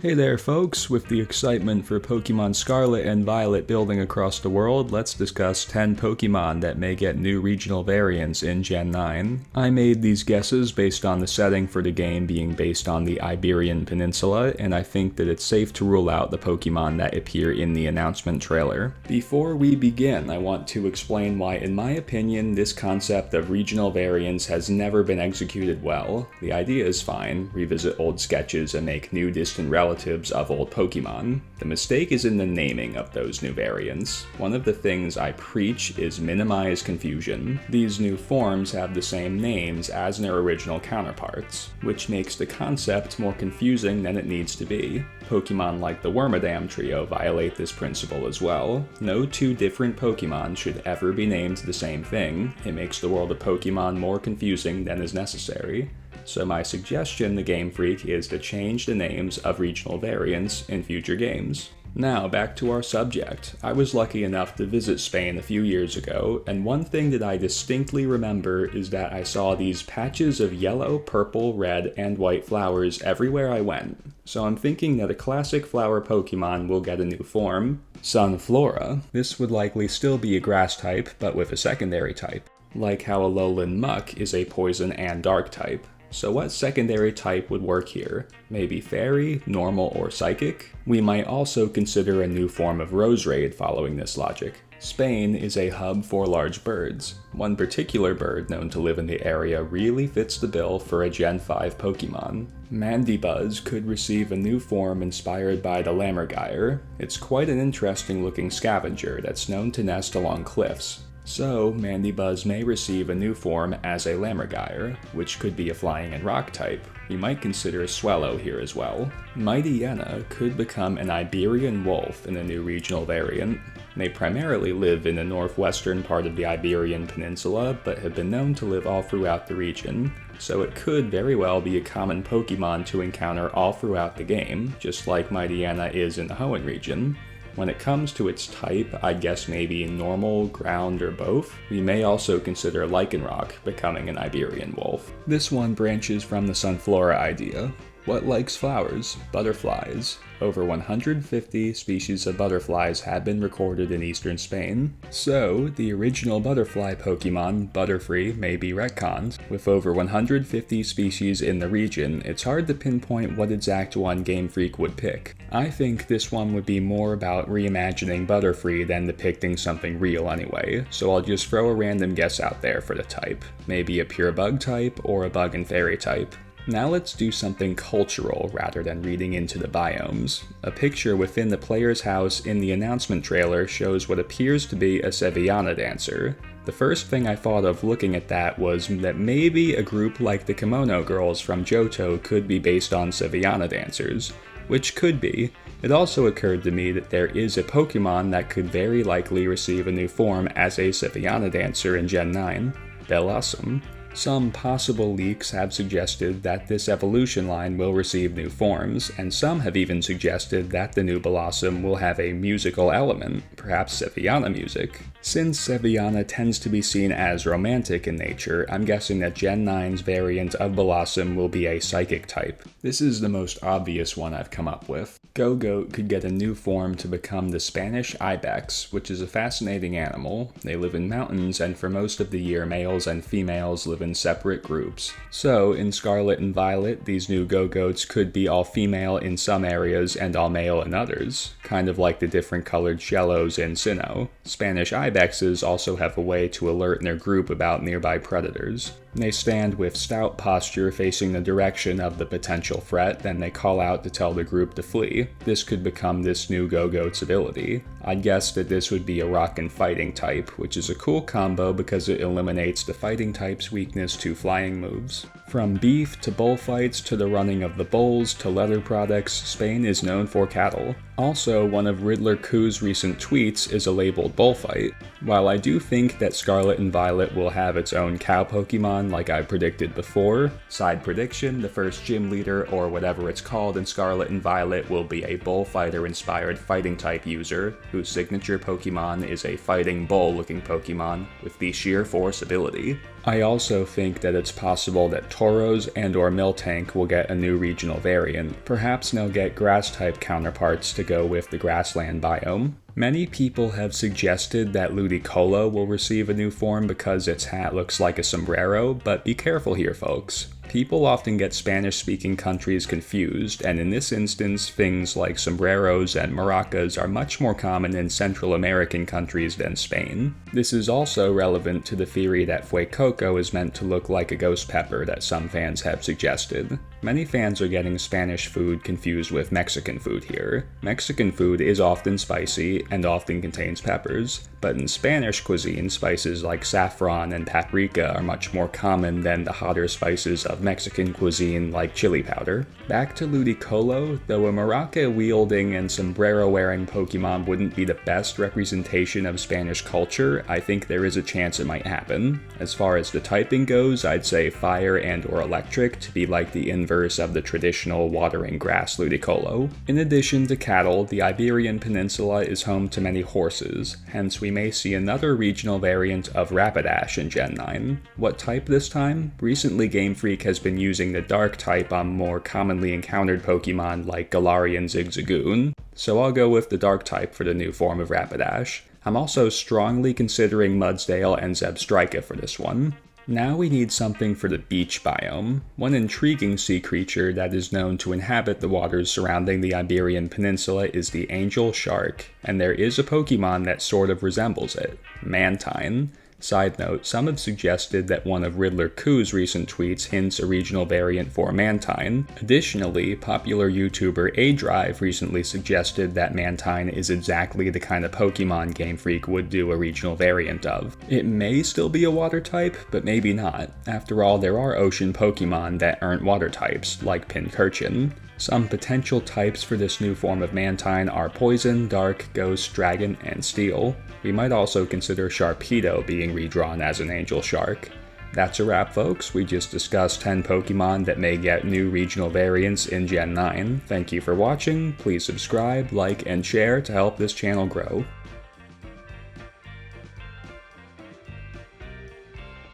Hey there folks, with the excitement for Pokemon Scarlet and Violet building across the world, let's discuss 10 Pokemon that may get new regional variants in Gen 9. I made these guesses based on the setting for the game being based on the Iberian Peninsula, and I think that it's safe to rule out the Pokemon that appear in the announcement trailer. Before we begin, I want to explain why, in my opinion, this concept of regional variants has never been executed well. The idea is fine, revisit old sketches and make new distant relatives of old Pokemon. The mistake is in the naming of those new variants. One of the things I preach is minimize confusion. These new forms have the same names as their original counterparts, which makes the concept more confusing than it needs to be. Pokemon like the Wormadam trio violate this principle as well. No two different Pokemon should ever be named the same thing. It makes the world of Pokemon more confusing than is necessary. So my suggestion to Game Freak is to change the names of regional variants in future games. Now, back to our subject. I was lucky enough to visit Spain a few years ago, and one thing that I distinctly remember is that I saw these patches of yellow, purple, red, and white flowers everywhere I went. So I'm thinking that a classic flower Pokemon will get a new form, Sunflora. This would likely still be a grass type, but with a secondary type. Like how Alolan Muck is a poison and dark type. So what secondary type would work here? Maybe Fairy, Normal, or Psychic? We might also consider a new form of Roserade following this logic. Spain is a hub for large birds. One particular bird known to live in the area really fits the bill for a Gen 5 Pokemon. Mandibuzz could receive a new form inspired by the Lammergeier. It's quite an interesting looking scavenger that's known to nest along cliffs. So, Mandibuzz may receive a new form as a Lammergeier, which could be a flying and rock type. You might consider Swellow here as well. Mightyena could become an Iberian wolf in a new regional variant. They primarily live in the northwestern part of the Iberian Peninsula, but have been known to live all throughout the region, so it could very well be a common Pokemon to encounter all throughout the game, just like Mightyena is in the Hoenn region. When it comes to its type, I guess maybe normal, ground, or both. We may also consider Lycanroc becoming an Iberian wolf. This one branches from the Sunflora idea. What likes flowers? Butterflies. Over 150 species of butterflies have been recorded in eastern Spain. So, the original butterfly Pokemon, Butterfree, may be retconned. With over 150 species in the region, it's hard to pinpoint what exact one Game Freak would pick. I think this one would be more about reimagining Butterfree than depicting something real anyway, so I'll just throw a random guess out there for the type. Maybe a pure bug type, or a bug and fairy type. Now let's do something cultural rather than reading into the biomes. A picture within the player's house in the announcement trailer shows what appears to be a Sevillana dancer. The first thing I thought of looking at that was that maybe a group like the Kimono Girls from Johto could be based on Sevillana dancers, which could be. It also occurred to me that there is a Pokemon that could very likely receive a new form as a Sevillana dancer in Gen 9, Bellossom. Some possible leaks have suggested that this evolution line will receive new forms, and some have even suggested that the new Bellossom will have a musical element, perhaps Sevillana music. Since Sevillana tends to be seen as romantic in nature, I'm guessing that Gen 9's variant of Bellossom will be a psychic type. This is the most obvious one I've come up with. Gogoat could get a new form to become the Spanish Ibex, which is a fascinating animal. They live in mountains, and for most of the year males and females live in separate groups. So, in Scarlet and Violet, these new Gogoats could be all female in some areas and all male in others, kind of like the different colored Shellos in Sinnoh. Spanish Ibexes also have a way to alert their group about nearby predators. They stand with stout posture facing the direction of the potential threat, then they call out to tell the group to flee. This could become this new Gogoat's ability. I'd guess that this would be a rock and fighting type, which is a cool combo because it eliminates the fighting type's weakness to flying moves. From beef to bullfights to the running of the bulls to leather products, Spain is known for cattle. Also, one of Riddler Ku's recent tweets is a labeled bullfight. While I do think that Scarlet and Violet will have its own cow Pokemon like I predicted before, side prediction, the first gym leader or whatever it's called in Scarlet and Violet will be a bullfighter-inspired fighting type user, whose signature Pokemon is a fighting bull-looking Pokemon with the sheer force ability. I also think that it's possible that Tauros and or Miltank will get a new regional variant. Perhaps they'll get grass-type counterparts to go with the grassland biome. Many people have suggested that Ludicolo will receive a new form because its hat looks like a sombrero, but be careful here, folks. People often get Spanish-speaking countries confused, and in this instance, things like sombreros and maracas are much more common in Central American countries than Spain. This is also relevant to the theory that Fuecoco is meant to look like a ghost pepper that some fans have suggested. Many fans are getting Spanish food confused with Mexican food here. Mexican food is often spicy and often contains peppers, but in Spanish cuisine, spices like saffron and paprika are much more common than the hotter spices of Mexican cuisine like chili powder. Back to Ludicolo, though a maraca-wielding and sombrero-wearing Pokemon wouldn't be the best representation of Spanish culture, I think there is a chance it might happen. As far as the typing goes, I'd say fire and or electric to be like the inverse of the traditional watering grass Ludicolo. In addition to cattle, the Iberian Peninsula is home to many horses, hence we may see another regional variant of Rapidash in Gen 9. What type this time? Recently Game Freak has been using the dark type on more commonly encountered Pokemon like Galarian Zigzagoon, so I'll go with the dark type for the new form of Rapidash. I'm also strongly considering Mudsdale and Zebstrika for this one. Now we need something for the beach biome. One intriguing sea creature that is known to inhabit the waters surrounding the Iberian Peninsula is the angel shark, and there is a Pokemon that sort of resembles it, Mantine. Side note, some have suggested that one of Riddler Ku's recent tweets hints a regional variant for Mantine. Additionally, popular YouTuber A-Drive recently suggested that Mantine is exactly the kind of Pokemon Game Freak would do a regional variant of. It may still be a water type, but maybe not. After all, there are ocean Pokemon that aren't water types, like Pincurchin. Some potential types for this new form of Mantine are Poison, Dark, Ghost, Dragon, and Steel. We might also consider Sharpedo being redrawn as an Angel Shark. That's a wrap, folks. We just discussed 10 Pokemon that may get new regional variants in Gen 9. Thank you for watching. Please subscribe, like, and share to help this channel grow.